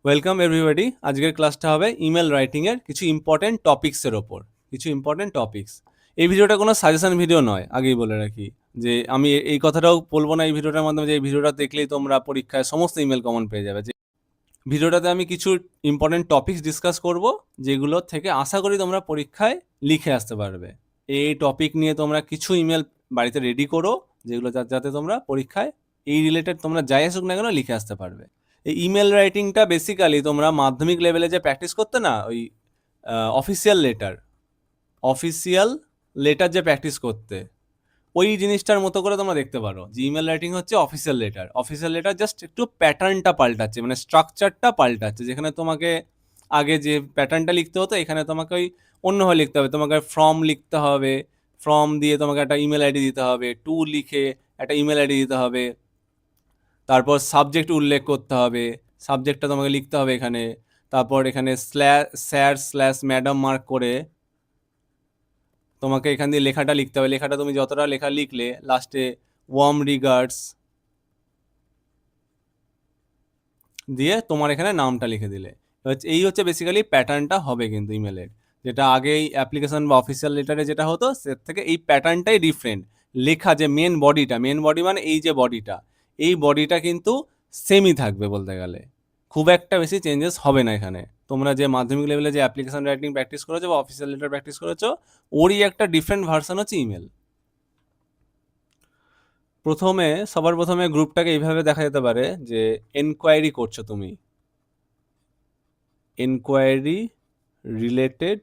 Welcome everybody. আজকের ক্লাসটা হবে ইমেল রাইটিং এর কিছু ইম্পর্টেন্ট টপিকসের ওপর। কিছু ইম্পর্টেন্ট টপিকস। এই ভিডিওটা কোনো সাজেশন ভিডিও নয়, আগেই বলে রাখি। যে আমি এই কথাটাও বলবো না এই ভিডিওটার মাধ্যমে যে এই ভিডিওটা দেখলেই তোমরা পরীক্ষায় সমস্ত ইমেল কমন পেয়ে যাবে। যে ভিডিওটাতে আমি কিছু ইম্পর্টেন্ট টপিকস ডিসকাস করব, যেগুলো থেকে আশা করি তোমরা পরীক্ষায় লিখে আসতে পারবে। এই টপিক নিয়ে তোমরা কিছু ইমেল বাড়িতে রেডি করো, যেগুলো যাতে তোমরা পরীক্ষায় এই রিলেটেড তোমরা যাই আসুক না কেন লিখে আসতে পারবে। এই ইমেল রাইটিংটা বেসিক্যালি তোমরা মাধ্যমিক লেভেলে যে প্র্যাকটিস করতে না, ওই অফিসিয়াল লেটার যে প্র্যাকটিস করতে, ওই জিনিসটার মতো করে তোমরা দেখতে পারো যে ইমেল রাইটিং হচ্ছে অফিসিয়াল লেটার জাস্ট একটু প্যাটার্নটা পাল্টাচ্ছে, মানে স্ট্রাকচারটা পাল্টাচ্ছে। যেখানে তোমাকে আগে যে প্যাটার্নটা লিখতে হতো, এখানে তোমাকে ওই অন্যভাবে লিখতে হবে। তোমাকে ফ্রম লিখতে হবে, ফ্রম দিয়ে তোমাকে একটা ইমেল আইডি দিতে হবে, টু লিখে একটা ইমেল আইডি দিতে হবে, তারপর সাবজেক্ট উল্লেখ করতে হবে, সাবজেক্টটা তোমাকে লিখতে হবে এখানে। তারপর এখানে স্যার স্ল্যাশ ম্যাডাম মার্ক করে তোমাকে এখান দিয়ে লেখাটা লিখতে হবে। লেখাটা তুমি যতটা লেখা লিখলে লাস্টে ওয়ার্ম রিগার্ডস দিয়ে তোমার এখানে নামটা লিখে দিলে। এই হচ্ছে বেসিক্যালি প্যাটার্নটা হবে কিন্তু ইমেলের। যেটা আগেই অ্যাপ্লিকেশন বা অফিসিয়াল লেটারে যেটা হতো, সে থেকে এই প্যাটার্নটাই ডিফারেন্ট। লেখা যে মেন বডি মানে এই যে বডিটা, এই বডিটা কিন্তু সেমই থাকবে বলতে গেলে। খুব একটা বেশি চেঞ্জেস হবে না এখানে। তোমরা যে মাধ্যমিক লেভেলে যে অ্যাপ্লিকেশন রাইটিং প্র্যাকটিস করেছো বা অফিসিয়াল লেটার প্র্যাকটিস করেছো, ওরই একটা ডিফারেন্ট ভার্সন হচ্ছে ইমেল। সবার প্রথমে গ্রুপটাকে এইভাবে দেখা যেতে পারে যে এনকোয়ারি করছো তুমি, এনকোয়ারি রিলেটেড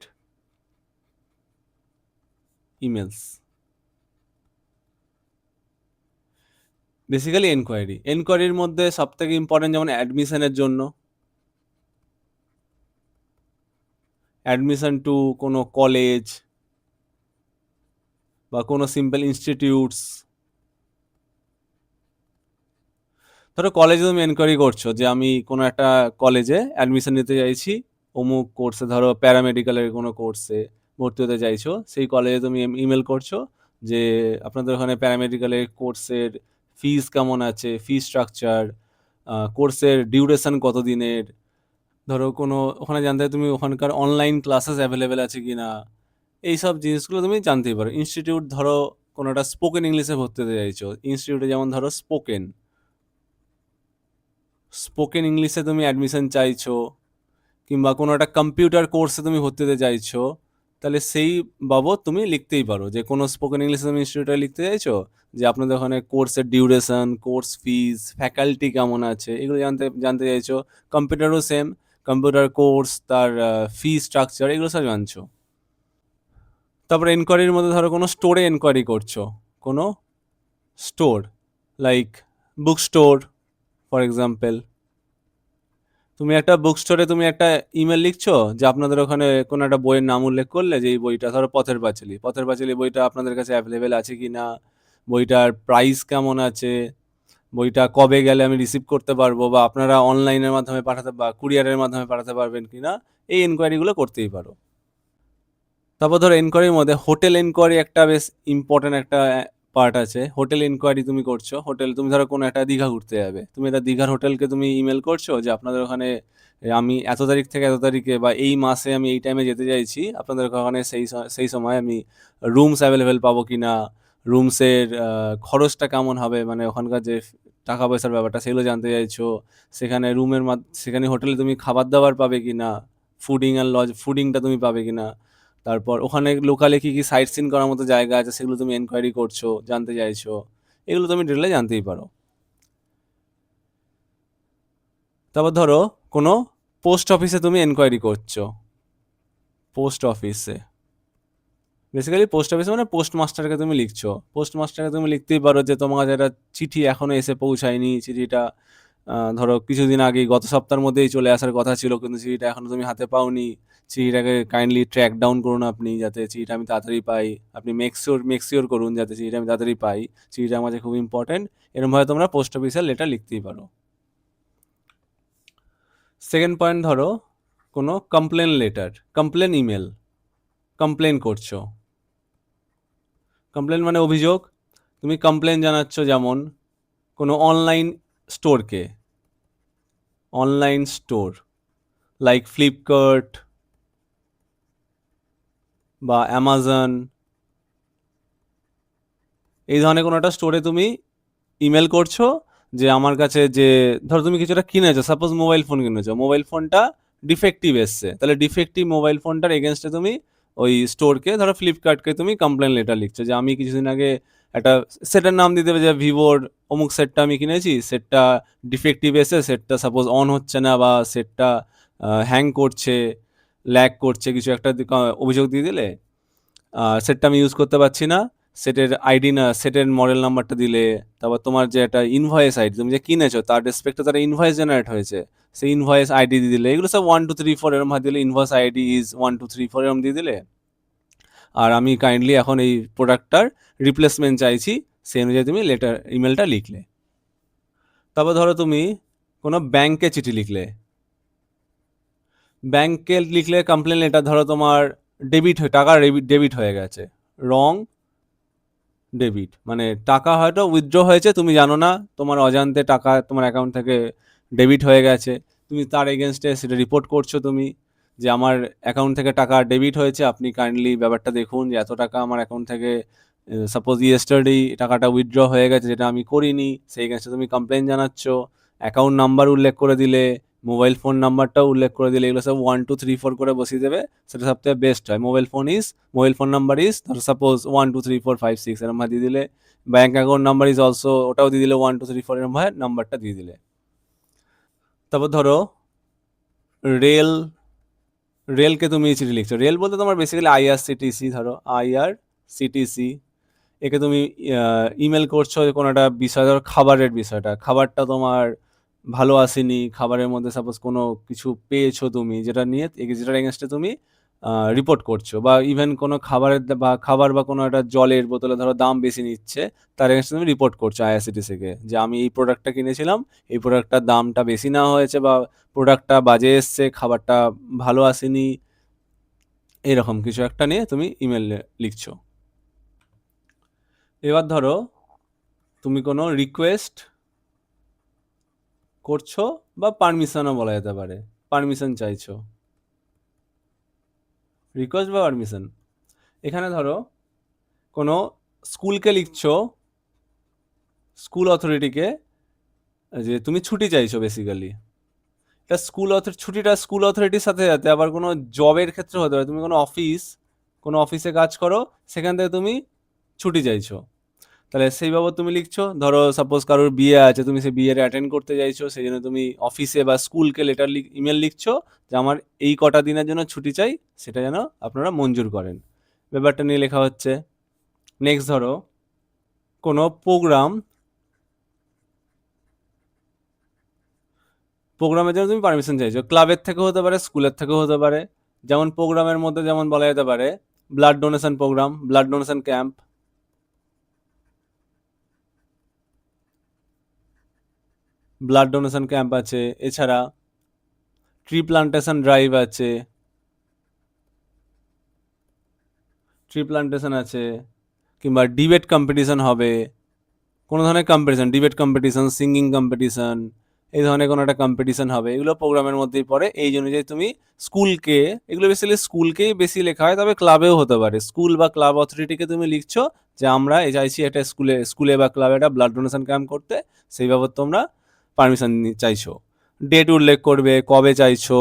ইমেলস। বেসিক্যালি এনকোয়ারির মধ্যে সব থেকে ইম্পর্টেন্ট যেমন অ্যাডমিশনের জন্য, অ্যাডমিশন টু কোনো কলেজ বা কোনো সিম্পল ইনস্টিটিউটস। ধরো কলেজে তুমি এনকোয়ারি করছো যে আমি কোনো একটা কলেজে অ্যাডমিশন নিতে চাইছি, অমুক কোর্সে, ধরো প্যারামেডিক্যালের কোনো কোর্সে ভর্তি হতে চাইছো। সেই কলেজে তুমি ইমেল করছো যে আপনাদের ওখানে প্যারামেডিক্যালের কোর্সের ফিস কেমন আছে, ফি স্ট্রাকচার, কোর্সের ডিউরেশন কত দিনের। ধরো কোনো ওখানে জানতে তুমি ওখানকার অনলাইন ক্লাসেস অ্যাভেলেবেল আছে কি না, এইসব জিনিসগুলো তুমি জানতেই পারো। ইনস্টিটিউট, ধরো কোনো একটা স্পোকেন ইংলিশে ভর্তি হতে চাইছো, ইনস্টিটিউটে যেমন ধরো স্পোকেন ইংলিশে তুমি অ্যাডমিশন চাইছো, কিংবা কোনো একটা কম্পিউটার কোর্সে তুমি ভর্তি হতে চাইছো, তাহলে সেই বাবদ তুমি লিখতেই পারো যে কোনো স্পোকেন ইংলিশে তুমি ইনস্টিটিউটে লিখতে চাইছো যে আপনাদের ওখানে কোর্সের ডিউরেশন, কোর্স ফিস, ফ্যাকাল্টি কেমন আছে, এগুলো জানতে জানতে চাইছো। কম্পিউটারও সেম, কম্পিউটার কোর্স, তার ফি স্ট্রাকচার, এগুলো সব জানছো। তারপরে এনকোয়ারির মধ্যে ধরো কোনো স্টোরে এনকোয়ারি করছো, কোনো store like book store for example. তুমি একটা বুক স্টোরে তুমি একটা ইমেল লিখছো যে আপনাদের ওখানে কোনো একটা বইয়ের নাম উল্লেখ করলে যে এই বইটা, ধরো পথের পাঁচালী বইটা আপনাদের কাছে অ্যাভেলেবেল আছে কি না, বইটার প্রাইস কেমন আছে, বইটা কবে গেলে আমি রিসিভ করতে পারবো, বা আপনারা অনলাইনের মাধ্যমে পাঠাতে বা কুরিয়ারের মাধ্যমে পাঠাতে পারবেন কি না, এই এনকোয়ারিগুলো করতেই পারো। তারপর ধরো এনকোয়ারির মধ্যে হোটেল এনকোয়ারি একটা বেশ ইম্পর্টেন্ট একটা পার্ট আছে। হোটেল এনকোয়ারি তুমি করছো, তুমি ধরো কোনো একটা দীঘা ঘুরতে যাবে, তুমি একটা দীঘার হোটেলকে তুমি ইমেল করছো যে আপনাদের ওখানে আমি এত তারিখ থেকে এত তারিখে বা এই মাসে আমি এই টাইমে যেতে চাইছি, আপনাদের ওখানে সেই সময় আমি রুমস অ্যাভেলেবেল পাবো কি না, রুমসের খরচটা কেমন হবে, মানে ওখানকার যে টাকা পয়সার ব্যাপারটা সেগুলো জানতে চাইছো। সেখানে হোটেলে তুমি খাবার দাবার পাবে কি না, ফুডিংটা তুমি পাবে কি না। তারপর ওখানে লোকালে কি কি সাইট সিন করার মতো জায়গা আছে, সেগুলো তুমি এনকোয়ারি করছো, জানতে চাইছো। এগুলো তুমি ডিটেলে জানতেই পারো। তারপর ধরো কোনো পোস্ট অফিসে তুমি এনকোয়ারি করছো, পোস্ট অফিসে বেসিক্যালি পোস্ট অফিসে মানে পোস্টমাস্টারকে তুমি লিখছো। পোস্টমাস্টারকে তুমি লিখতেই পারো যে তোমার কাছে একটা চিঠি এখনো এসে পৌঁছায়নি, চিঠিটা ধরো কিছুদিন আগেই, গত সপ্তাহের মধ্যেই চলে আসার কথা ছিল, কিন্তু চিঠিটা এখনো তুমি হাতে পাওনি। চিঠিটাকে কাইন্ডলি ট্র্যাক ডাউন করুন আপনি, যাতে চিঠিটা আমি তাড়াতাড়ি পাই। আপনি মেক শিওর করুন যাতে চিঠিটা আমি তাড়াতাড়ি পাই, চিঠিটা আমার কাছে খুব ইম্পর্টেন্ট। এরকমভাবে তোমরা পোস্ট অফিসের লেটার লিখতেই পারো। সেকেন্ড পয়েন্ট, ধরো কোনো কমপ্লেন ইমেল, কমপ্লেন করছো। কমপ্লেন মানে অভিযোগ। তুমি কমপ্লেন জানাচ্ছ যেমন কোনো অনলাইন স্টোর, লাইক ফ্লিপকার্ট বা অ্যামাজন, এই ধরনের কোনো একটা স্টোরে তুমি ইমেল করছো যে আমার কাছে যে ধরো তুমি কিছু একটা কিনেছো, সাপোজ মোবাইল ফোন কিনেছো, মোবাইল ফোনটা ডিফেক্টিভ এসছে, তাহলে ডিফেক্টিভ মোবাইল ফোনটার এগেনস্টে তুমি ওই স্টোরকে, ধরো ফ্লিপকার্টকে তুমি কমপ্লেন লেটার লিখছো যে আমি কিছুদিন আগে একটা সেটের নাম দিয়ে দেবে যে ভিভোর অমুক সেটটা আমি কিনেছি, সেটটা ডিফেক্টিভ এসে সেটটা সাপোজ অন হচ্ছে না বা সেটটা হ্যাং করছে, ল্যাগ করছে, কিছু একটা অভিযোগ দিয়ে দিলে, সেটটা আমি ইউজ করতে পারছি না, সেটের আইডি না সেটের মডেল নাম্বারটা দিলে, তারপর তোমার যে একটা ইনভয়েস আইডি তুমি যে কিনেছো তার রেসপেক্টে তার ইনভয়েস জেনারেট হয়েছে, সেই ইনভয়েস আইডি দিয়ে দিলে, এগুলো সব 1 2 3 4 এরম ভাবে দিলে, ইনভয়েস আইডি ইজ 1 2 3 4 এরম দিয়ে দিলে, আর আমি কাইন্ডলি এখন এই প্রোডাক্টটার রিপ্লেসমেন্ট চাইছি, সেই অনুযায়ী তুমি লেটার ইমেলটা লিখলে। তারপর ধরো তুমি কোনো ব্যাংকে চিঠি লিখলে, ব্যাংকে লিখলে কমপ্লেন লেটার, ধরো তোমার টাকা ডেবিট হয়ে গেছে, রং ডেবিট মানে টাকা হয়তো উইথড্র হয়েছে, তুমি জানো না, তোমার অজান্তে টাকা তোমার অ্যাকাউন্ট থেকে ডেবিট হয়ে গেছে, তুমি তার এগেনস্টে সেটা রিপোর্ট করছো তুমি, যে আমার অ্যাকাউন্ট থেকে টাকা ডেবিট হয়েছে, আপনি কাইন্ডলি ব্যাপারটা দেখুন যে এত টাকা আমার অ্যাকাউন্ট থেকে সাপোজ ইয়েস্টারডেই টাকাটা উইথড্র হয়ে গেছে যেটা আমি করিনি, সেই এগেনস্টে তুমি কমপ্লেন জানাচ্ছ, অ্যাকাউন্ট নাম্বার উল্লেখ করে দিলে, মোবাইল ফোন নাম্বারটাও উল্লেখ করে দিলে, এগুলো সব 1 2 3 4 করে বসিয়ে দেবে, সেটা সবথেকে বেস্ট হয়। মোবাইল ফোন নাম্বার ইজ ধরো সাপোজ 1 2 3 4 5 6 এরম ভাবে দিয়ে দিলে, bank account number is also ওটাও দিয়ে দিলে 1 2 3 4 এরম ভাবে নাম্বারটা দিয়ে দিলে। তারপর ধরো রেল, রেলকে তুমি চিঠি লিখছো, রেল বলতে তোমার বেসিক্যালি আইআরসিটিসি, ধরো আইআরসিটিসি, একে তুমি ইমেল করছো যে কোনো একটা বিষয়, ধরো খাবারের বিষয়টা, খাবারটা তোমার ভালো আসেনি, খাবারের মধ্যে সাপোজ কোনো কিছু পেয়েছো তুমি যেটা নিয়ে যেটার এগেনস্টে তুমি রিপোর্ট করছো, বা ইভেন কোনো খাবার বা কোনো একটা জলের বোতলে ধরো দাম বেশি নিচ্ছে, তার এগেনস্টে তুমি রিপোর্ট করছো আইআরসিটিসিকে যে আমি এই প্রোডাক্টটা কিনেছিলাম, এই প্রোডাক্টটার দামটা বেশি নেওয়া হয়েছে, বা প্রোডাক্টটা বাজে এসছে, খাবারটা ভালো আসেনি, এরকম কিছু একটা নিয়ে তুমি ইমেল লিখছো। এবার ধরো তুমি কোনো রিকোয়েস্ট করছো বা পারমিশনও বলা যেতে পারে, পারমিশন চাইছো, রিকোয়েস্ট বা পারমিশন, এখানে ধরো কোনো স্কুলকে লিখছো, স্কুল অথরিটিকে, যে তুমি ছুটি চাইছো বেসিক্যালি, এটা ছুটিটা স্কুল অথরিটির সাথে সাথে আবার কোনো জবের ক্ষেত্রে হতে পারে, তুমি কোনো অফিসে কাজ করো, সেখান থেকে তুমি ছুটি চাইছো, তাহলে সেই বাবদ তুমি লিখছো, ধরো সাপোজ কারোর বিয়ে আছে, তুমি সেই বিয়ের অ্যাটেন্ড করতে চাইছো, সেই জন্য তুমি অফিসে বা স্কুলকে ইমেল লিখছো যে আমার এই কটা দিনের জন্য ছুটি চাই, সেটা যেন আপনারা মঞ্জুর করেন, ব্যাপারটা নিয়ে লেখা হচ্ছে। নেক্সট ধরো কোনো প্রোগ্রামের জন্য তুমি পারমিশন চাইছো, ক্লাবের থেকেও হতে পারে, স্কুলের থেকেও হতে পারে, যেমন প্রোগ্রামের মধ্যে যেমন বলা যেতে পারে blood donation programme, blood donation camp, আছে, এছাড়া ট্রি প্লান্টেশন ড্রাইভ আছে, কিংবা ডিবেট কম্পিটিশন হবে, কোনো ধরনের competition, debate competition, singing competition, এই ধরনের কোনো একটা কম্পিটিশন হবে, এগুলো প্রোগ্রামের মধ্যেই পড়ে, এই অনুযায়ী তুমি স্কুলকে, এগুলো বেসিক্যালি স্কুলকেই বেশি লেখা হয়, তবে ক্লাবেও হতে পারে, স্কুল বা ক্লাব অথরিটিকে তুমি লিখছো যে আমরা চাইছি একটা স্কুলে বা ক্লাবে একটা ব্লাড ডোনেশন ক্যাম্প করতে, সেই বাবদ তোমরা পারমিশন চাইছো, ডেট উল্লেখ করবে, কবে চাইছো,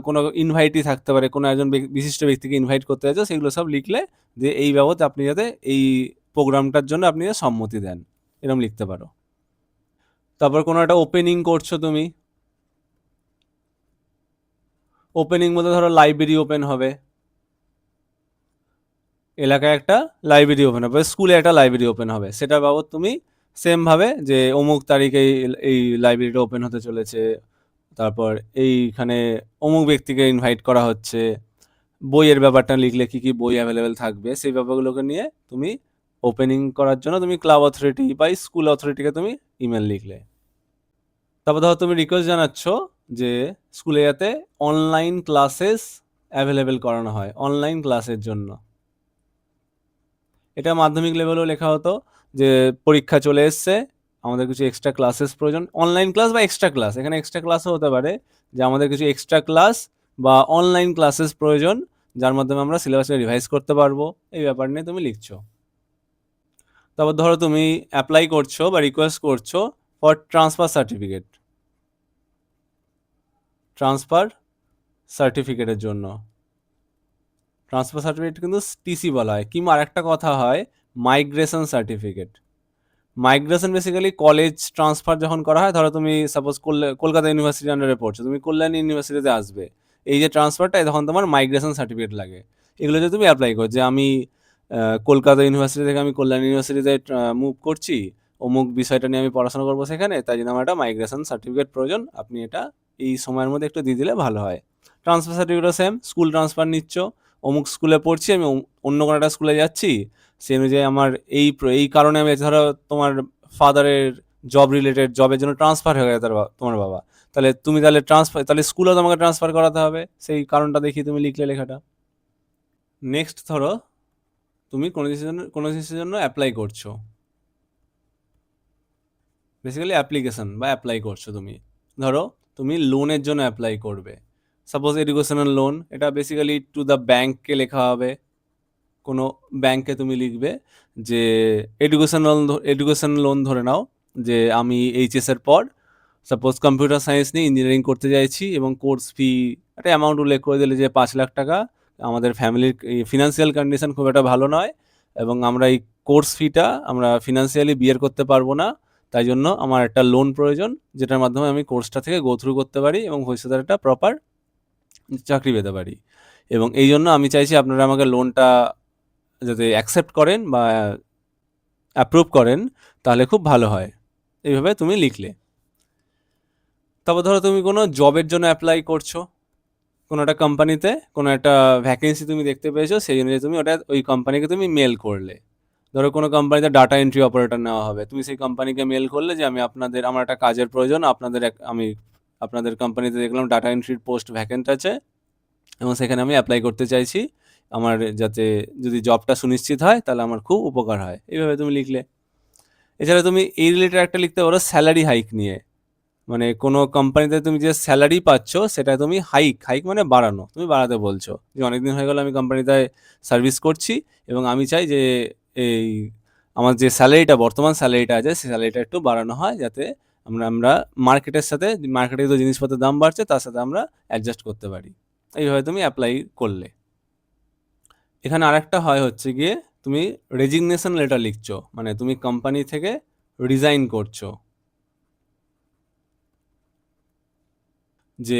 কোনো ইনভাইটই থাকতে পারে, কোনো একজন বিশিষ্ট ব্যক্তিকে ইনভাইট করতে চাইছো, সেগুলো সব লিখলে যে এই বাবদ আপনি যাতে এই প্রোগ্রামটার জন্য আপনি সম্মতি দেন, এরকম লিখতে পারো। তারপর কোনো একটা ওপেনিং করছো তুমি, ওপেনিং মধ্যে ধরো লাইব্রেরি ওপেন হবে, এলাকায় একটা লাইব্রেরি ওপেন হবে, স্কুলে একটা লাইব্রেরি ওপেন হবে, সেটা বাবদ তুমি সেম ভাবে যে অমুক তারিখে এই লাইব্রেরিটা ওপেন হতে চলেছে, তারপর এইখানে অমুক ব্যক্তিকে ইনভাইট করা হচ্ছে, বইয়ের ব্যাপারটা লিখলে কি কি বই অ্যাভেলেবেল থাকবে, সেই ব্যাপারগুলোকে নিয়ে তুমি ওপেনিং করার জন্য তুমি ক্লাব অথরিটি বা স্কুল অথরিটিকে তুমি ইমেল লিখলে। তারপর ধরো তুমি রিকোয়েস্ট জানাচ্ছ যে স্কুলে যাতে অনলাইন ক্লাসেস অ্যাভেলেবেল করানো হয়, অনলাইন ক্লাসের জন্য, এটা মাধ্যমিক লেভেলেও লেখা হতো যে পরীক্ষা চলে এসছে, আমাদের কিছু এক্সট্রা ক্লাসেস প্রয়োজন, অনলাইন ক্লাস বা এক্সট্রা ক্লাস, এখানে এক্সট্রা ক্লাসও হতে পারে, যে আমাদের কিছু এক্সট্রা ক্লাস বা অনলাইন ক্লাসেস প্রয়োজন, যার মাধ্যমে আমরা সিলেবাসকে রিভাইজ করতে পারবো, এই ব্যাপার নিয়ে তুমি লিখছো। তারপর ধরো তুমি অ্যাপ্লাই করছো বা রিকোয়েস্ট করছো ফর ট্রান্সফার সার্টিফিকেট, ট্রান্সফার সার্টিফিকেটের জন্য। ট্রান্সফার সার্টিফিকেট কিন্তু টিসি বলা হয়, কিংবা আরেকটা কথা হয় migration certificate. Migration basically college transfer যখন করা হয়, ধরো তুমি সাপোজ কলকাতা ইউনিভার্সিটির আন্ডারে পড়ছো, তুমি কল্যাণী ইউনিভার্সিটিতে আসবে, এই যে ট্রান্সফারটা, তখন তোমার মাইগ্রেশন সার্টিফিকেট লাগে। এগুলো যে তুমি অ্যাপ্লাই করো, যে আমি কলকাতা ইউনিভার্সিটি থেকে আমি কল্যাণী ইউনিভার্সিটিতে মুভ করছি, অমুক বিষয়টা নিয়ে আমি পড়াশোনা করবো সেখানে, তাই জন্য আমার একটা মাইগ্রেশন সার্টিফিকেট প্রয়োজন, আপনি এটা এই সময়ের মধ্যে একটু দিয়ে দিলে ভালো হয়। ট্রান্সফার সার্টিফিকেটও সেম, স্কুল ট্রান্সফার নিচ্ছ, অমুক স্কুলে পড়ছি আমি, অন্য কোনো একটা স্কুলে যাচ্ছি, সেই অনুযায়ী আমার এই কারণে আমি, ধরো তোমার ফাদারের জব রিলেটেড, জবের জন্য ট্রান্সফার হয়ে গেছে তোমার বাবা, তাহলে ট্রান্সফার, তাহলে স্কুলেও তোমাকে ট্রান্সফার করাতে হবে, সেই কারণটা দেখিয়ে তুমি লিখলে লেখাটা। নেক্সট ধরো তুমি কোনো জিনিসের জন্য অ্যাপ্লাই করছো, বেসিক্যালি অ্যাপ্লিকেশন বা অ্যাপ্লাই করছো তুমি। ধরো তুমি লোনের জন্য অ্যাপ্লাই করবে, সাপোজ এডুকেশনাল লোন, এটা বেসিক্যালি টু দ্য ব্যাংককে লেখা হবে, কোনো ব্যাংকে তুমি লিখবে যে এডুকেশন লোন ধরে নাও, যে আমি এইচএসের পর সাপোজ কম্পিউটার সায়েন্স নিয়ে ইঞ্জিনিয়ারিং করতে চাইছি, এবং কোর্স ফি একটা অ্যামাউন্ট উল্লেখ করে দিলে যে 5 লাখ টাকা, আমাদের ফ্যামিলির ফিনান্সিয়াল কন্ডিশন খুব একটা ভালো নয়, এবং আমরা এই কোর্স ফিটা আমরা ফিনান্সিয়ালি বিয়ার করতে পারবো না, তাই জন্য আমার একটা লোন প্রয়োজন, যেটার মাধ্যমে আমি কোর্সটা থেকে গো থ্রু করতে পারি এবং ভবিষ্যতে একটা প্রপার চাকরি পেতে পারি, এবং এই জন্য আমি চাইছি আপনারা আমাকে লোনটা যাতে অ্যাকসেপ্ট করেন বা অ্যাপ্রুভ করেন, তাহলে খুব ভালো হয়। এইভাবে তুমি লিখলে। তারপর ধরো তুমি কোনো জবের জন্য অ্যাপ্লাই করছো, কোনো একটা কোম্পানিতে কোনো একটা ভ্যাকেন্সি তুমি দেখতে পেয়েছো, সেই অনুযায়ী তুমি ওই কোম্পানিকে তুমি মেল করলে। ধরো কোনো কোম্পানিতে ডাটা এন্ট্রি অপারেটর নেওয়া হবে, তুমি সেই কোম্পানিকে মেল করলে যে আমার একটা কাজের প্রয়োজন, আমি আপনাদের কোম্পানিতে দেখলাম ডাটা এন্ট্রির পোস্ট ভ্যাকেন্ট আছে, এবং সেখানে আমি অ্যাপ্লাই করতে চাইছি, আমার যাতে যদি জবটা সুনিশ্চিত হয় তাহলে আমার খুব উপকার হয়, এইভাবে তুমি লিখলে। এছাড়া তুমি এই রিলেটেড একটা লিখতে পারো স্যালারি হাইক নিয়ে, মানে কোনো কোম্পানিতে তুমি যে স্যালারি পাচ্ছ সেটা তুমি হাইক মানে বাড়ানো, তুমি বাড়াতে বলছো, যে অনেকদিন হয়ে গেল আমি কোম্পানিতে সার্ভিস করছি, এবং আমি চাই যে এই আমার যে স্যালারিটা, বর্তমান স্যালারিটা আছে, সেই স্যালারিটা একটু বাড়ানো হয়, যাতে আমরা মার্কেটে যে জিনিসপত্রের দাম বাড়ছে তার সাথে আমরা অ্যাডজাস্ট করতে পারি। এইভাবে তুমি অ্যাপ্লাই করলে। এখানে আরেকটা হয় হচ্ছে গিয়ে, তুমি রেজিগনেশন লেটার লিখছো, মানে তুমি কোম্পানি থেকে রিজাইন করছো, যে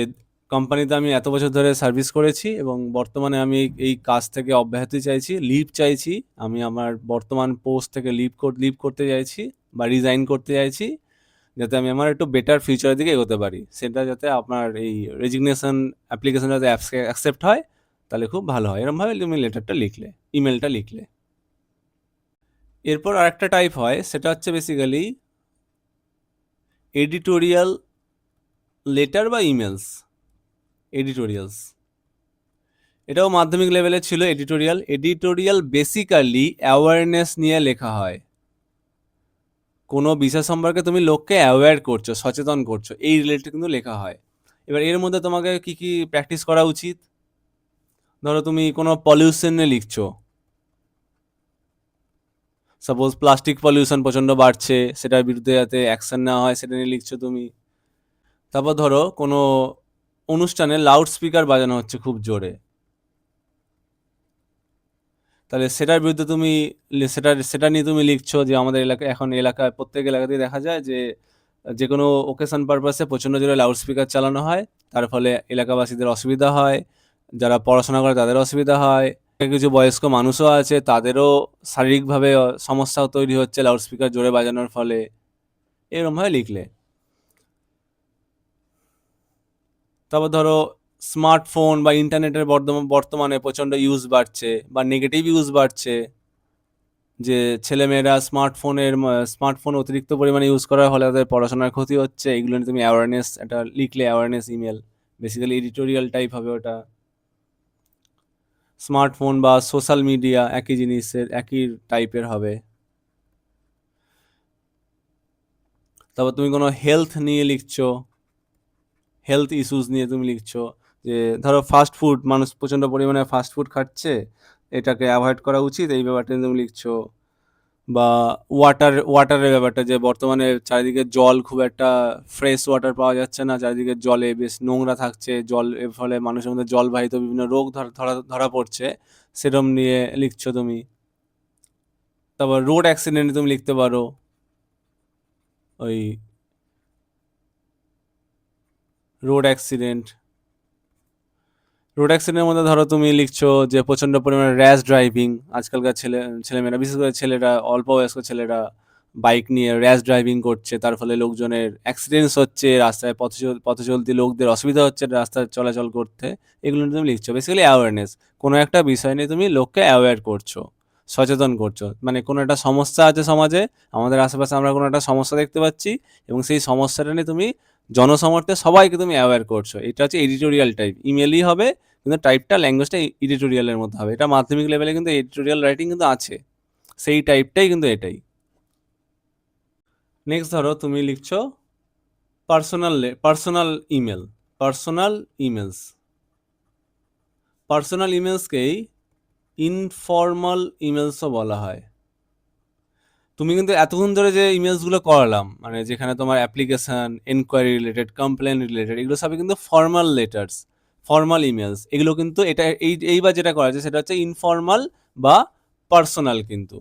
কোম্পানিতে আমি এত বছর ধরে সার্ভিস করেছি এবং বর্তমানে আমি এই কাজ থেকে অব্যাহতি চাইছি, লিভ চাইছি, আমি আমার বর্তমান পোস্ট থেকে লিভ করতে চাইছি বা রিজাইন করতে চাইছি, যাতে আমি আমার একটু বেটার ফিউচারের দিকে এগোতে পারি, সেটা যাতে আপনার এই রেজিগনেশন অ্যাপ্লিকেশন যাতে অ্যাকসেপ্ট হয়, তাহলে খুব ভালো হয়। এরকমভাবে তুমি লেটারটা লিখলে, ইমেলটা লিখলে। এরপর আরেকটা টাইপ হয়, সেটা হচ্ছে বেসিক্যালি এডিটোরিয়াল লেটার বা এডিটোরিয়ালস। এটাও মাধ্যমিক লেভেলে ছিল। এডিটোরিয়াল বেসিক্যালি অ্যাওয়ারনেস নিয়ে লেখা হয়, কোনো বিষয় সম্পর্কে তুমি লোককে অ্যাওয়্যার করছো, সচেতন করছো, এই রিলেটেড কিন্তু লেখা হয়। এবার এর মধ্যে তোমাকে কি কি প্র্যাকটিস করা উচিত? ধরো তুমি কোনো পলিউশন নিয়ে লিখছো, সাপোজ প্লাস্টিক পলিউশন প্রচণ্ড বাড়ছে, সেটার বিরুদ্ধে যাতে অ্যাকশন নেওয়া হয় সেটা নিয়ে লিখছো তুমি। তারপর ধরো কোনো অনুষ্ঠানে লাউড স্পিকার বাজানো হচ্ছে খুব জোরে, তাহলে সেটার বিরুদ্ধে তুমি সেটা নিয়ে তুমি লিখছো, যে আমাদের এলাকায় প্রত্যেক এলাকাতেই দেখা যায় যে যে কোনো ওকেশন পারপাসে প্রচণ্ড জোরে লাউড স্পিকার চালানো হয়, তার ফলে এলাকাবাসীদের অসুবিধা হয়, যারা পড়াশোনা করে তাদের অসুবিধা হয়, কিছু বয়স্ক মানুষও আছে তাদেরও শারীরিকভাবে সমস্যা তৈরি হচ্ছে লাউড স্পিকার জোরে বাজানোর ফলে, এরকমভাবে লিখলে। তারপর ধরো স্মার্টফোন বা ইন্টারনেটের বর্তমানে প্রচণ্ড ইউজ বাড়ছে বা নেগেটিভ ইউজ বাড়ছে, যে ছেলেমেয়েরা স্মার্টফোন অতিরিক্ত পরিমাণে ইউজ করার ফলে তাদের পড়াশোনার ক্ষতি হচ্ছে, এগুলো নিয়ে তুমি এটা লিখলে, awareness email, basically editorial type হবে ওটা। স্মার্টফোন বা সোশ্যাল মিডিয়া একই জিনিসের, একই টাইপের হবে। তারপর তুমি কোনো হেলথ নিয়ে লিখছো, হেলথ ইস্যুস নিয়ে তুমি লিখছো, যে ধরো ফাস্ট ফুড, মানুষ প্রচণ্ড পরিমাণে ফাস্ট ফুড খাচ্ছে, এটাকে অ্যাভয়েড করা উচিত, এই ব্যাপারটা নিয়ে তুমি লিখছো। বা ওয়াটারের ব্যাপারটা, যে বর্তমানে চারিদিকে জল খুব একটা ফ্রেশ ওয়াটার পাওয়া যাচ্ছে না, চারিদিকে জলে বেশ নোংরা থাকছে জল, এর ফলে মানুষের মধ্যে জলবাহিত বিভিন্ন রোগ ধরা পড়ছে, সেরম নিয়ে লিখছো তুমি। তারপর রোড অ্যাক্সিডেন্ট তুমি লিখতে পারো, ওই রোড অ্যাক্সিডেন্ট। রোড অ্যাক্সিডেন্টের মধ্যে ধরো তুমি লিখছো যে প্রচণ্ড পরিমাণে র্যাশ ড্রাইভিং, আজকালকার ছেলেমেয়েরা, বিশেষ করে ছেলেরা, অল্প বয়স্ক ছেলেরা বাইক নিয়ে র্যাশ ড্রাইভিং করছে, তার ফলে লোকজনের অ্যাক্সিডেন্টস হচ্ছে, রাস্তায় পথ চলতি লোকদের অসুবিধা হচ্ছে রাস্তায় চলাচল করতে, এগুলো নিয়ে তুমি লিখছো। বেসিক্যালি অ্যাওয়ারনেস, কোনো একটা বিষয় নিয়ে তুমি লোককে অ্যাওয়্যার করছো, সচেতন করছো। মানে কোনো একটা সমস্যা আছে সমাজে, আমাদের আশেপাশে আমরা কোনো একটা সমস্যা দেখতে পাচ্ছি, এবং সেই সমস্যাটা নিয়ে তুমি জনসমর্থে সবাইকে তুমি অ্যাওয়্যার করছো। এটা হচ্ছে এডিটোরিয়াল টাইপ, ইমেলই হবে, কিন্তু টাইপটা, ল্যাঙ্গুয়েজটা এডিটোরিয়ালের মধ্যে হবে। এটা মাধ্যমিক লেভেলে কিন্তু এডিটোরিয়াল রাইটিং কিন্তু আছে, সেই টাইপটাই কিন্তু এটাই। নেক্সট ধরো তুমি লিখছো personal email, personal emails, personal ইমেলসকেই ইনফর্মাল ইমেলসও বলা হয়। তুমি কিন্তু এতক্ষণ ধরে যে ইমেলসগুলো করালাম, মানে যেখানে তোমার application, enquiry related, complain related, এগুলো সবই কিন্তু ফর্মাল লেটার্স, ফর্মাল ইমেলস। এগুলো কিন্তু এটা এইবার যেটা করা আছে সেটা হচ্ছে ইনফর্মাল বা পার্সোনাল কিন্তু,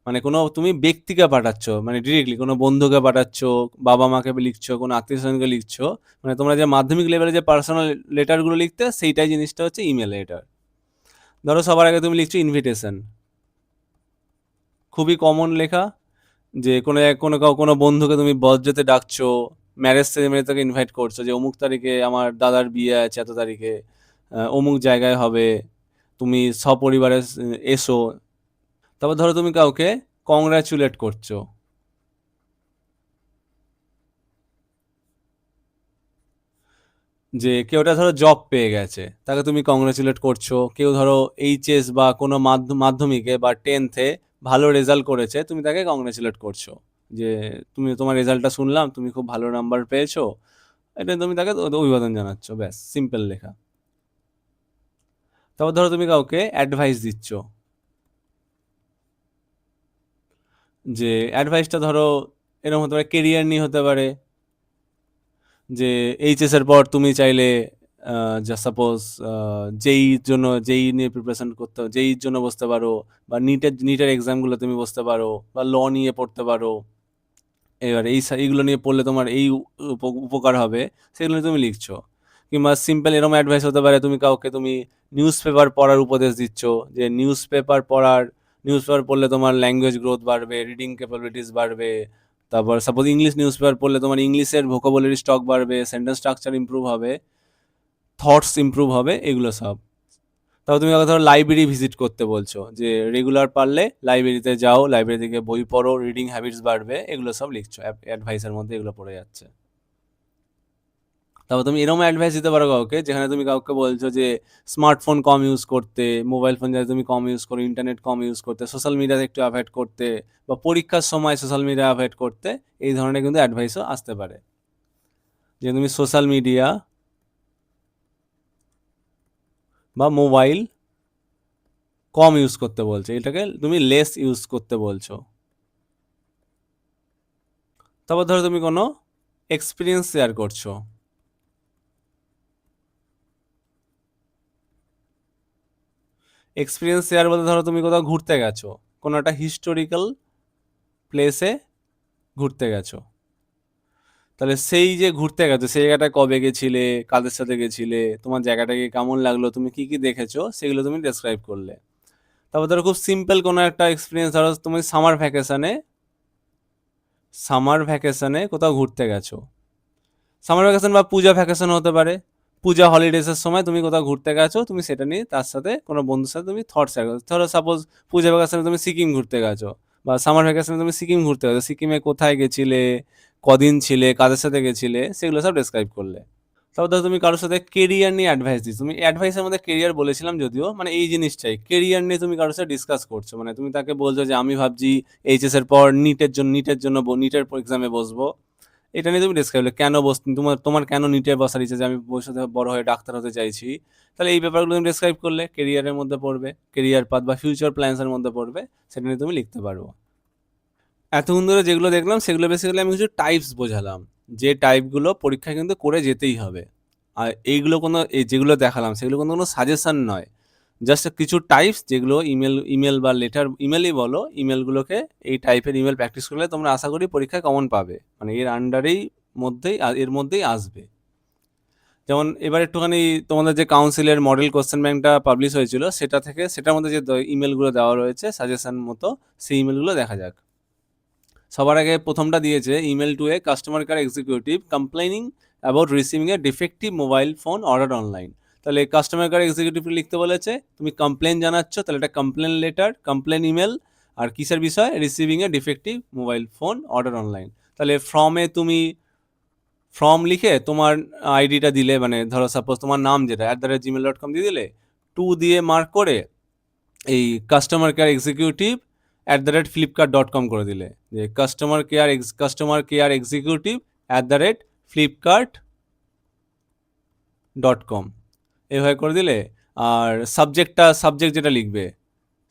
মানে কোনো তুমি ব্যক্তিকে পাঠাচ্ছ, মানে ডিরেক্টলি কোনো বন্ধুকে পাঠাচ্ছ, বাবা মাকে লিখছো, কোনো আত্মীয় স্বজনকে লিখছো, মানে তোমরা যে মাধ্যমিক লেভেলে যে পার্সোনাল লেটারগুলো লিখতে, সেইটাই জিনিসটা হচ্ছে ইমেল লেটার। ধরো সবার আগে তুমি লিখছো ইনভিটেশন, খুবই কমন লেখা, যে কোনো বন্ধুকে তুমি বার্থডেতে ডাকছো, ম্যারেজ সেরেমনি থেকে ইনভাইট করছো, যে অমুক তারিখে আমার দাদার বিয়ে আছে, এত তারিখে অমুক জায়গায় হবে, তুমি সপরিবারে এসো। তারপর ধরো তুমি কাউকে কংগ্রাচুলেট করছো, যে কেউটা ধরো জব পেয়ে গেছে, তাকে তুমি কংগ্রাচুলেট করছো। কেউ ধরো এইচএস বা কোনো মাধ্যমিকে বা টেন্থে ভালো রেজাল্ট করেছে, তুমি তাকে কংগ্রাচুলেট করছো, যে তোমার রেজাল্টটা শুনলাম, তুমি খুব ভালো নাম্বার পেয়েছো, এটা তুমি তাকে অভিবাদন জানাচ্ছ, ব্যাস, সিম্পল লেখা। তারপর ধরো তুমি কাউকে অ্যাডভাইস দিচ্ছ, যে অ্যাডভাইসটা ধরো এরকম হতে পারে, কেরিয়ার নিয়ে হতে পারে, যে এইচএস এর পর তুমি চাইলে যা সাপোজ জেই নিয়ে প্রিপারেশন করতে, জেইর জন্য বসতে পারো, বা নিটের এক্সামগুলো তুমি বসতে পারো, বা ল নিয়ে পড়তে পারো। এবার এইগুলো নিয়ে পড়লে তোমার এই উপকার হবে, সেগুলো নিয়ে তুমি লিখছো। কিংবা সিম্পল এরকম অ্যাডভাইস হতে পারে, তুমি নিউজ পেপার পড়ার উপদেশ দিচ্ছ, যে নিউজ পেপার পড়লে তোমার ল্যাঙ্গুয়েজ গ্রোথ বাড়বে, রিডিং ক্যাপাবিলিটিস বাড়বে। তারপর সাপোজ ইংলিশ নিউজ পেপার পড়লে তোমার ইংলিশের ভোকাবুলারি স্টক বাড়বে, সেন্টেন্স স্ট্রাকচার ইমপ্রুভ হবে, থটস ইমপ্রুভ হবে, এগুলো সব। তারপর তুমি ধরো লাইব্রেরি ভিজিট করতে বলছো, যে রেগুলার পারলে লাইব্রেরিতে যাও, লাইব্রেরি থেকে বই পড়ো, রিডিং হ্যাবিটস বাড়বে, এগুলো সব লিখছো, অ্যাডভাইসের মধ্যে এগুলো পড়ে যাচ্ছে। তারপর তুমি এরকম অ্যাডভাইস দিতে পারো কাউকে, যেখানে তুমি কাউকে বলছো যে স্মার্টফোন কম ইউজ করতে, মোবাইল ফোন যাতে তুমি কম ইউজ করো, ইন্টারনেট কম ইউজ করতে, সোশ্যাল মিডিয়াতে একটু অ্যাভয়েড করতে, বা পরীক্ষার সময় সোশ্যাল মিডিয়া অ্যাভয়েড করতে, এই ধরনের কিন্তু অ্যাডভাইসও আসতে পারে, যে তুমি সোশ্যাল মিডিয়া বা মোবাইল কম ইউজ করতে বলছো, এটাকে তুমি লেস ইউজ করতে বলছো। তারপর ধরো তুমি কোনো এক্সপিরিয়েন্স শেয়ার করছো, এক্সপিরিয়েন্স শেয়ার বলতে ধরো তুমি কোথাও ঘুরতে গেছো, কোনো একটা হিস্টোরিক্যাল প্লেসে ঘুরতে গেছো, তাহলে সেই যে ঘুরতে গেছো, সেই জায়গাটা কবে গেছিলে, কাদের সাথে গেছিলে, তোমার জায়গাটাকে কেমন লাগলো, তুমি কি কি দেখেছো, সেগুলো তুমি ডেসক্রাইব করলে। তারপর ধরো খুব সিম্পল কোনো একটা এক্সপিরিয়েন্স, ধরো তুমি সামার ভ্যাকেশনে কোথাও ঘুরতে গেছো, সামার ভ্যাকেশন বা পূজা ভ্যাকেশন হতে পারে, পূজা হলিডেজের সময় তুমি কোথাও ঘুরতে গেছো, তুমি সেটা নিয়ে তার সাথে কোনো বন্ধুর সাথে তুমি থটস শেয়ার করছো। ধরো সাপোজ পূজা ভ্যাকেশনে তুমি সিকিম ঘুরতে গেছো, বা সামার ভ্যাকেশনে তুমি সিকিম ঘুরতে গেছো, সিকিমে কোথায় গেছিলে, কদিন ছিলে, কাদের সাথে গেছিলে, সেগুলো সব ডেসক্রাইব করলে। তারপর ধরো তুমি কারোর সাথে কেরিয়ার নিয়ে অ্যাডভাইস দিচ্ছ, তুমি অ্যাডভাইসের মধ্যে কেরিয়ার বলেছিলাম যদিও, মানে এই জিনিসটাই, কেরিয়ার নিয়ে তুমি কারোর সাথে ডিসকাস করছো, মানে তুমি তাকে বলছো যে আমি ভাবছি এইচএস এর পর নিটের জন্য নিটের এক্সামে বসবো, এটা নিয়ে তুমি ডেসক্রাইব করলে কেন তোমার কেন নিটে বসার ইচ্ছা যে আমি ভবিষ্যতে বড় হয়ে ডাক্তার হতে চাইছি, তাহলে এই ব্যাপারগুলো তুমি ডেসক্রাইব করলে, কেরিয়ারের মধ্যে পড়বে, কেরিয়ার পাথ বা ফিউচার প্ল্যানসের মধ্যে পড়বে, সেটা নিয়ে তুমি লিখতে পারবো। এতক্ষণ ধরে যেগুলো দেখলাম সেগুলো বেসিক্যালি আমি কিছু টাইপস বোঝালাম, যে টাইপগুলো পরীক্ষায় কিন্তু করে যেতেই হবে। আর এইগুলো যেগুলো দেখালাম সেগুলো কোনো সাজেশন নয়, জাস্ট কিছু টাইপস যেগুলো ইমেল বা লেটার, ইমেলই বলো, ইমেলগুলোকে এই টাইপের ইমেল প্র্যাকটিস করলে তোমরা আশা করি পরীক্ষায় কমন পাবে, মানে এর আন্ডারেই এর মধ্যেই আসবে। যেমন এবার একটুখানি তোমাদের যে কাউন্সিলের মডেল কোশ্চেন ব্যাংকটা পাবলিশ হয়েছিল সেটার মধ্যে যে ইমেলগুলো দেওয়া রয়েছে সাজেশন মতো, সেই ইমেলগুলো দেখা যাক। সবার আগে প্রথমটা দিয়েছে, email to A customer care executive complaining about receiving a defective mobile phone order online. তাহলে কাস্টমার কেয়ার এক্সিকিউটিভ লিখতে বলেছে, তুমি কমপ্লেন জানাচ্ছ, তাহলে এটা কমপ্লেন লেটার, কমপ্লেন ইমেল, আর কিসের বিষয়, receiving a defective mobile phone order online. তাহলে ফর্ম লিখে তোমার আইডিটা দিলে, মানে ধরো সাপোজ তোমার নাম যেটা @gmail.com দিয়ে দিলে, টু দিয়ে মার্ক করে এই কাস্টমার কেয়ার এক্সিকিউটিভ @flipkart.com করে দিলে, যে কাস্টমার কেয়ার এক্সিকিউটিভ flipkart.com এইভাবে করে দিলে। আর সাবজেক্ট যেটা লিখবে,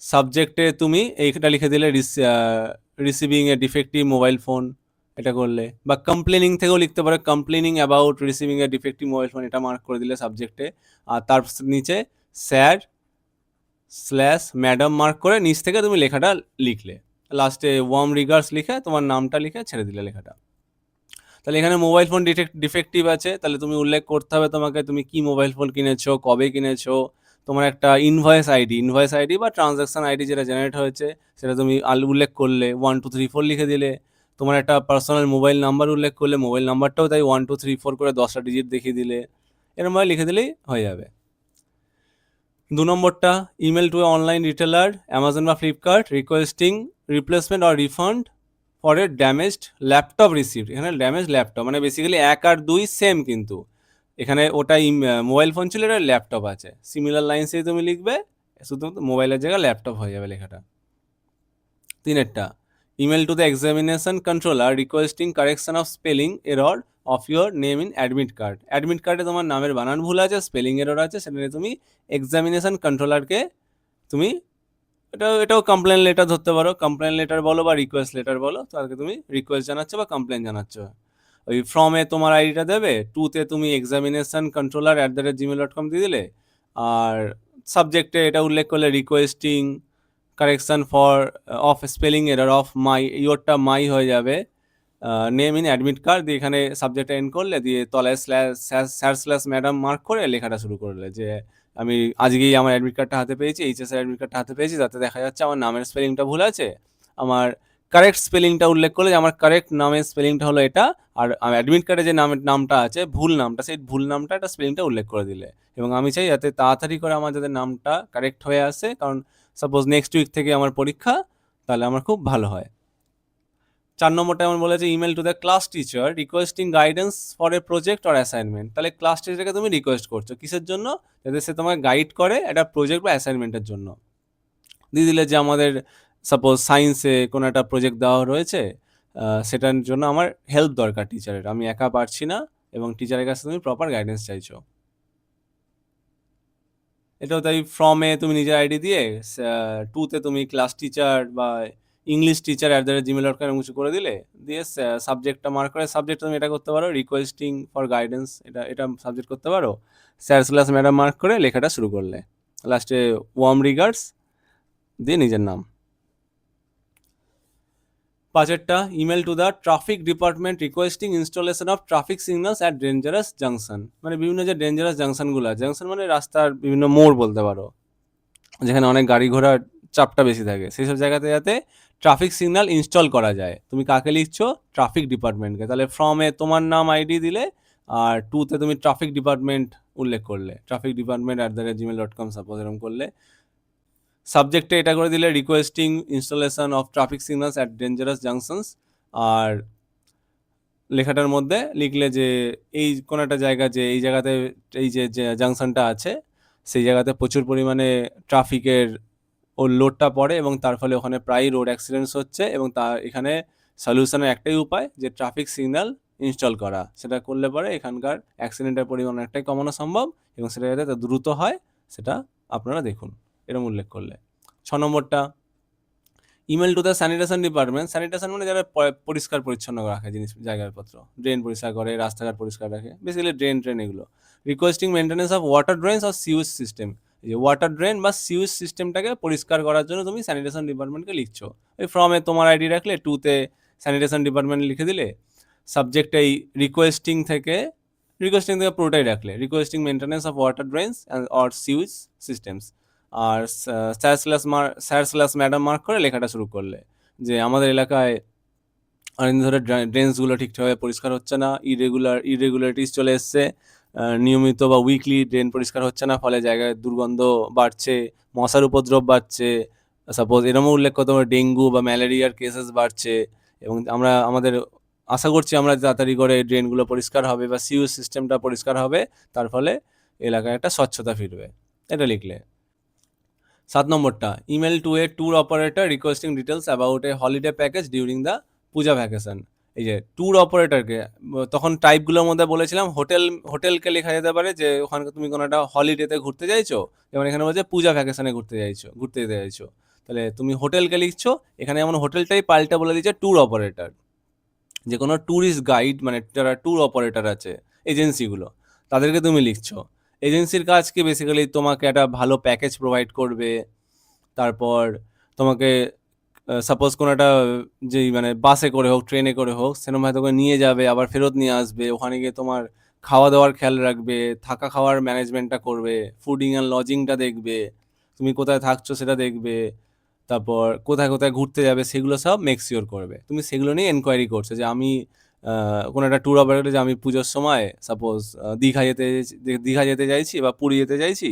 সাবজেক্টে তুমি এইটা লিখে দিলে, receiving a defective mobile phone, এটা করলে। বা কমপ্লেনিং থেকেও লিখতে পারো, complaining about receiving a defective mobile phone, এটা মার্ক করে দিলে সাবজেক্টে। আর তার নিচে স্যার/ম্যাডাম মার্ক করে নিচ থেকে তুমি লেখাটা লিখলে, লাস্টে ওয়ার্ম রিগার্ডস লিখে তোমার নামটা লিখে ছেড়ে দিলে লেখাটা। তাহলে এখানে মোবাইল ফোন ডিফেক্টিভ আছে, তাহলে তুমি উল্লেখ করতে হবে তোমাকে তুমি কি মোবাইল ফোন কিনেছো, কবে কিনেছো, তোমার একটা ইনভয়েস আইডি বা ট্রানজাকশন আইডি যেটা জেনারেট হয়েছে সেটা তুমি উল্লেখ করলে, 1234 লিখে দিলে। তোমার একটা পার্সোনাল মোবাইল নাম্বার উল্লেখ করলে, মোবাইল নাম্বারটাও তাই 1234 করে 10টা ডিজিট দেখিয়ে দিলে, এরমভাবে লিখে দিলেই হয়ে যাবে। 2 নম্বরটা, email to online retailer Amazon বা Flipkart requesting replacement or refund for a damaged laptop received. এখানে ড্যামেজ ল্যাপটপ মানে বেসিক্যালি 1 আর 2 সেম, কিন্তু এখানে ওটা মোবাইল ফোন ছিল, এটা ল্যাপটপ আছে, সিমিলার লাইন্সেই তুমি লিখবে, শুধুমাত্র মোবাইলের জায়গায় ল্যাপটপ হয়ে যাবে লেখাটা। 3 email to the examination controller requesting correction of spelling error of your name in admit কার্ডে তোমার নামের বানান ভুল আছে, স্পেলিং এরর আছে, সেটা নিয়ে তুমি এক্সামিনেশন কন্ট্রোলারকে তুমি এটাও কমপ্লেন লেটার ধরতে পারো, কমপ্লেন লেটার বলো বা রিকোয়েস্ট লেটার বলো, তাদেরকে তুমি রিকোয়েস্ট জানাচ্ছ বা কমপ্লেন জানাচ্ছ। ওই ফর্মে তোমার আইডিটা দেবে, টুতে তুমি এক্সামিনেশন কন্ট্রোলার @gmail.com দিয়ে দিলে, আর সাবজেক্টে এটা উল্লেখ করলে requesting correction of spelling error of my, ইয়োরটা মাই হয়ে যাবে, নেম ইন অ্যাডমিট কার্ড দিয়ে এখানে সাবজেক্টটা এন্ড করলে, দিয়ে তলায় /ম্যাডাম মার্ক করে লেখাটা শুরু করলে, যে আমি আজকেই আমার অ্যাডমিট কার্ডটা হাতে পেয়েছি, এইচএসের অ্যাডমিট কার্ডটা হাতে পেয়েছি, তাতে দেখা যাচ্ছে আমার নামের স্পেলিংটা ভুল আছে, আমার কারেক্ট স্পেলিংটা উল্লেখ করলে যে আমার কারেক্ট নামের স্পেলিংটা হলো এটা, আর অ্যাডমিট কার্ডে যে নামটা আছে ভুল নামটা, সেই ভুল নামটা একটা স্পেলিংটা উল্লেখ করে দিলে। এবং আমি চাই যাতে তাড়াতাড়ি করে আমার যাতে নামটা কারেক্ট হয়ে আসে, কারণ সাপোজ নেক্সট উইক থেকে আমার পরীক্ষা, তাহলে আমার খুব ভালো হয়। 4 নম্বরটা এমন বলেছে, email to the class teacher requesting guidance for a project or assignment. তাহলে ক্লাস টিচারকে তুমি রিকোয়েস্ট করছো কিসের জন্য, যাতে সে তোমাকে গাইড করে একটা প্রজেক্ট বা অ্যাসাইনমেন্টের জন্য। দিয়ে দিলে যে আমাদের সাপোজ সায়েন্সে কোনো একটা প্রজেক্ট দেওয়া রয়েছে, সেটার জন্য আমার হেল্প দরকার টিচারের, আমি একা পারছি না, এবং টিচারের কাছে তুমি প্রপার গাইডেন্স চাইছো। এটাও তাই, ফর্মে তুমি নিজের আইডি দিয়ে, টুতে তুমি ক্লাস টিচার বা ইংলিশ টিচার @gmail.com এরকম কিছু করে দিলে, দিয়ে সাবজেক্টটা মার্ক করে, সাবজেক্ট তুমি এটা করতে পারো রিকোয়েস্টিং ফর গাইডেন্স, এটা সাবজেক্ট করতে পারো, স্যার/ম্যাডাম মার্ক করে লেখাটা শুরু করলে, লাস্টে ওয়ার্ম রিগার্ডস দিয়ে নিজের নাম। 5 email to the traffic department requesting installation of traffic signals at dangerous junction. মানে বিভিন্ন যে ডেঞ্জারাস জাংশনগুলো আছে, জাংশন মানে রাস্তার বিভিন্ন মোড় বলতে পারো, যেখানে অনেক গাড়ি ঘোড়ার চাপটা বেশি থাকে, সেই সব জায়গাতে যাতে ট্রাফিক সিগন্যাল ইনস্টল করা যায়। তুমি কাকে লিখছো, ট্রাফিক ডিপার্টমেন্টকে। তাহলে ফর্মে তোমার নাম আইডি দিলে, আর টুতে তুমি ট্রাফিক ডিপার্টমেন্ট উল্লেখ করলে, ট্রাফিক ডিপার্টমেন্ট @gmail.com সাপোজ এরকম করলে। সাবজেক্টে এটা করে দিলে requesting installation of traffic signals at dangerous junctions, আর লেখাটার মধ্যে লিখলে যে এই কোনো একটা জায়গা, যে এই জায়গাতে এই যে জাংশনটা আছে, সেই জায়গাতে প্রচুর পরিমাণে ট্রাফিকের লোডটা পড়ে, এবং তার ফলে ওখানে প্রায়ই রোড অ্যাক্সিডেন্টস হচ্ছে, এবং এখানে সলিউশনের একটাই উপায়, যে ট্রাফিক সিগন্যাল ইনস্টল করা। সেটা করলে পরে এখানকার অ্যাক্সিডেন্টের পরিমাণ অনেকটাই কমানো সম্ভব এবং সেটা যাতে দ্রুত হয় সেটা আপনারা দেখুন, এরকম উল্লেখ করলে। 6 নম্বরটা, email to the sanitation department. Sanitation মানে যারা পরিষ্কার পরিচ্ছন্ন রাখে জায়গাপত্র, ড্রেন পরিষ্কার করে, রাস্তাঘাট পরিষ্কার রাখে, বেসিক্যালি ড্রেন এগুলো। Requesting maintenance of water drains আর সিউজ সিস্টেম। এই যে ওয়াটার ড্রেন বা সিউজ সিস্টেমটাকে পরিষ্কার করার জন্য তুমি স্যানিটেশন ডিপার্টমেন্টকে লিখছো। ওই ফর্মে তোমার আইডি রাখলে, টুতে স্যানিটেশন ডিপার্টমেন্ট লিখে দিলে, সাবজেক্টে এই রিকোয়েস্টিং থেকে পুরোটাই রাখলে, requesting maintenance of water drains or sewage systems. আর স্যার ম্যাডাম মার্ক করে লেখাটা শুরু করলে যে আমাদের এলাকায় অনেকদিন ধরে ড্রেনসগুলো ঠিকঠাকভাবে পরিষ্কার হচ্ছে না, ইরেগুলারিটিস চলে এসছে, নিয়মিত বা উইকলি ড্রেন পরিষ্কার হচ্ছে না, ফলে জায়গায় দুর্গন্ধ বাড়ছে, মশার উপদ্রব বাড়ছে, সাপোজ এরকমও উল্লেখ করতে হবে ডেঙ্গু বা ম্যালেরিয়ার কেসেস বাড়ছে, এবং আমাদের আশা করছি আমরা তাড়াতাড়ি করে ড্রেনগুলো পরিষ্কার হবে বা সিউজ সিস্টেমটা পরিষ্কার হবে, তার ফলে এলাকায় একটা স্বচ্ছতা ফিরবে। এটা লিখলে। 7 নম্বরটা, email two A tour operator requesting details about a holiday package during the Puja vacation. এই যে ট্যুর অপারেটরকে, তখন টাইপগুলোর মধ্যে বলেছিলাম হোটেলকে লেখা যেতে পারে যে ওখানে তুমি কোনো একটা হলিডেতে ঘুরতে চাইছো, যেমন এখানে বলছে পূজা ভ্যাকেশনে ঘুরতে যেতে চাইছো, তাহলে তুমি হোটেলকে লিখছো। এখানে যেমন হোটেলটাই পাল্টা বলে দিচ্ছে ট্যুর অপারেটর, যে কোনো ট্যুরিস্ট গাইড মানে যারা ট্যুর অপারেটর আছে এজেন্সিগুলো, তাদেরকে তুমি লিখছো। এজেন্সির কাজ কি, বেসিক্যালি তোমাকে একটা ভালো প্যাকেজ প্রোভাইড করবে, তারপর তোমাকে সাপোজ কোনো একটা যেই মানে বাসে করে হোক, ট্রেনে করে হোক, সেরকমভাবে তোকে নিয়ে যাবে, আবার ফেরত নিয়ে আসবে, ওখানে গিয়ে তোমার খাওয়া দাওয়ার খেয়াল রাখবে, থাকা খাওয়ার ম্যানেজমেন্টটা করবে, ফুডিং অ্যান্ড লজিংটা দেখবে, তুমি কোথায় থাকছো সেটা দেখবে, তারপর কোথায় কোথায় ঘুরতে যাবে সেগুলো সব মেক শিওর করবে। তুমি সেগুলো নিয়ে এনকোয়ারি করছো যে আমি কোনো একটা ট্যুর অপারেটর, যে আমি পুজোর সময় সাপোজ দীঘা যেতে চাইছি বা পুরী যেতে চাইছি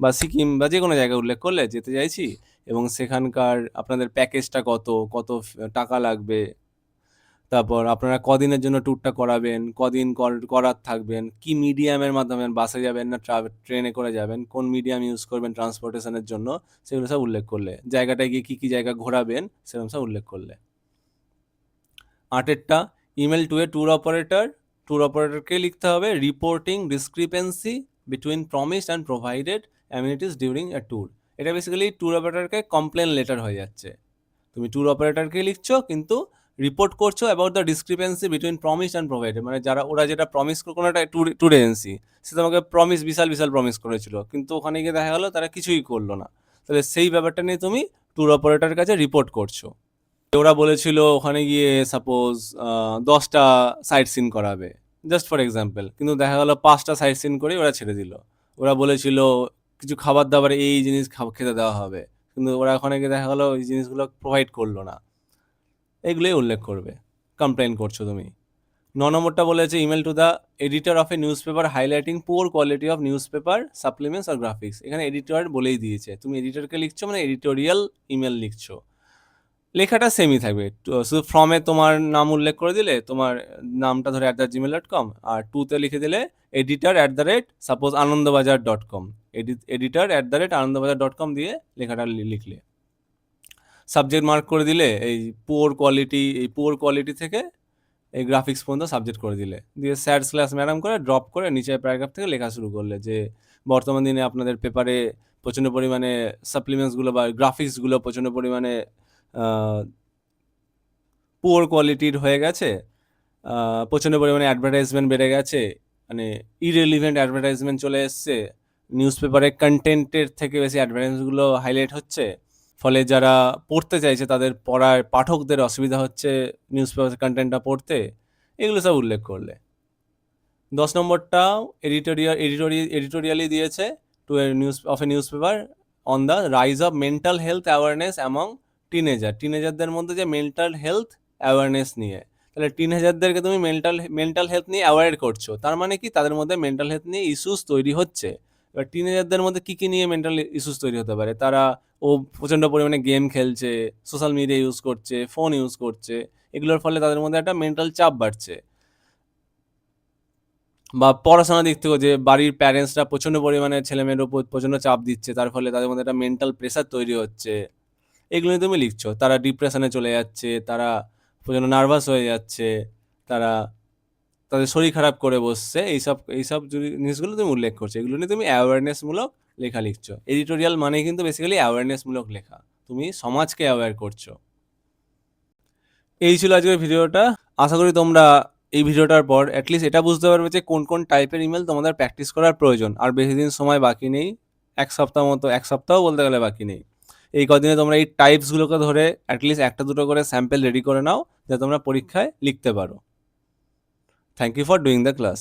বা সিকিম বা যে কোনো জায়গায় উল্লেখ করলে যেতে চাইছি, এবং সেখানকার আপনাদের প্যাকেজটা কত টাকা লাগবে, তারপর আপনারা কদিনের জন্য ট্যুরটা করাবেন, কদিন করার থাকবেন, কি মিডিয়ামের মাধ্যমে, বাসে যাবেন না ট্রেনে করে যাবেন, কোন মিডিয়াম ইউজ করবেন ট্রান্সপোর্টেশনের জন্য, সেগুলো সব উল্লেখ করলে, জায়গাটায় গিয়ে কী জায়গা ঘোরাবেন সেরকম সব উল্লেখ করলে। 8এরটা, ইমেল টু এ ট্যুর অপারেটরকে লিখতে হবে reporting discrepancy between promised and provided amenities during a tour. এটা বেসিক্যালি ট্যুর অপারেটরকে কমপ্লেন লেটার হয়ে যাচ্ছে। তুমি ট্যুর অপারেটরকে লিখছো কিন্তু রিপোর্ট করছো about the discrepancy between promised and provided, মানে ওরা যেটা প্রমিস করে, কোনো একটা ট্যুর এজেন্সি, সে তোমাকে বিশাল প্রমিস করেছিল, কিন্তু ওখানে গিয়ে দেখা গেলো তারা কিছুই করলো না, তাহলে সেই ব্যাপারটা নিয়ে তুমি ট্যুর অপারেটরের কাছে রিপোর্ট করছো। ওরা বলেছিল ওখানে গিয়ে সাপোজ 10টা সাইট সিন করাবে, জাস্ট ফর এক্সাম্পল, কিন্তু দেখা গেলো 5টা সাইট সিন করে ওরা ছেড়ে দিল। ওরা বলেছিল কিছু খাবার দাবার এই জিনিস খেতে দেওয়া হবে, কিন্তু ওরা ওখানে গিয়ে দেখা গেলো এই জিনিসগুলো প্রোভাইড করলো না। এগুলোই উল্লেখ করবে, কমপ্লেন করছো তুমি। 9 নম্বরটা বলেছে email to the editor of a newspaper highlighting poor quality of newspaper supplements আর গ্রাফিক্স। এখানে এডিটর বলেই দিয়েছে, তুমি এডিটরকে লিখছো মানে এডিটোরিয়াল ইমেল লিখছো, লেখাটা সেমই থাকবে, শুধু ফর্মে তোমার নাম উল্লেখ করে দিলে, তোমার নামটা ধরে @gmail.com, আর টুতে লিখে দিলে editor@সাপোজ আনন্দবাজার.com, editor@আনন্দবাজার.com দিয়ে লেখাটা লিখলে। সাবজেক্ট মার্ক করে দিলে এই পুয়ার কোয়ালিটি থেকে এই গ্রাফিক্স পর্যন্ত সাবজেক্ট করে দিলে, দিয়ে /ম্যাডাম করে ড্রপ করে নিচের প্যারাগ্রাফ থেকে লেখা শুরু করলে যে বর্তমান দিনে আপনাদের পেপারে প্রচণ্ড পরিমাণে সাপ্লিমেন্টসগুলো বা গ্রাফিক্সগুলো প্রচণ্ড পরিমাণে পুয়ার কোয়ালিটির হয়ে গেছে, প্রচণ্ড পরিমাণে অ্যাডভার্টাইজমেন্ট বেড়ে গেছে, মানে ইরেলিভেন্ট অ্যাডভার্টাইজমেন্ট চলে এসছে, নিউজ পেপারের কন্টেন্টের থেকে বেশি অ্যাডভার্টাইজমেন্টগুলো হাইলাইট হচ্ছে, ফলে যারা পড়তে চাইছে তাদের পাঠকদের অসুবিধা হচ্ছে নিউজ পেপার কন্টেন্টটা পড়তে, এগুলো সব উল্লেখ করলে। 10 নম্বরটাও এডিটোরিয়ালি দিয়েছে to a newspaper on the rise of mental health awareness among টিনেজারদের মধ্যে যে মেন্টাল হেলথ অ্যাওয়ারনেস নিয়ে, তাহলে টিনেজারদেরকে তুমি মেন্টাল হেলথ নিয়ে অ্যাওয়ার করছো, তার মানে কি তাদের মধ্যে মেন্টাল হেলথ নিয়ে ইস্যুস তৈরি হচ্ছে। এবার টিনেজারদের মধ্যে কী নিয়ে মেন্টাল ইস্যুস তৈরি হতে পারে, তারা প্রচণ্ড পরিমাণে গেম খেলছে, সোশ্যাল মিডিয়া ইউজ করছে, ফোন ইউজ করছে, এগুলোর ফলে তাদের মধ্যে একটা মেন্টাল চাপ বাড়ছে। বা পড়াশোনার দিক থেকেও যে বাড়ির প্যারেন্টসরা প্রচণ্ড পরিমাণে ছেলেমেয়ের ওপর প্রচণ্ড চাপ দিচ্ছে, তার ফলে তাদের মধ্যে একটা মেন্টাল প্রেশার তৈরি হচ্ছে, এগুলো নিয়ে তুমি লিখছো। তারা ডিপ্রেশনে চলে যাচ্ছে, তারা প্রচণ্ড নার্ভাস হয়ে যাচ্ছে, তারা তাদের শরীর খারাপ করে বসছে, এইসব জিনিসগুলো তুমি উল্লেখ করছো, এগুলো নিয়ে তুমি অ্যাওয়ারনেসমূলক লেখা লিখছো। এডিটোরিয়াল মানে কিন্তু বেসিক্যালি অ্যাওয়ারনেসমূলক লেখা, তুমি সমাজকে অ্যাওয়্যার করছো। এই ছিল আজকের ভিডিওটা। আশা করি তোমরা এই ভিডিওটার পর অ্যাটলিস্ট এটা বুঝতে পারবে যে কোন কোন টাইপের ইমেল তোমাদের প্র্যাকটিস করার প্রয়োজন। আর বেশি দিন সময় বাকি নেই, এক সপ্তাহ বলতে গেলে বাকি নেই। এই কদিনে তোমরা এই টাইপসগুলোকে ধরে অ্যাটলিস্ট একটা দুটো করে স্যাম্পল রেডি করে নাও, যাতে তোমরা পরীক্ষায় লিখতে পারো। Thank you for doing the class.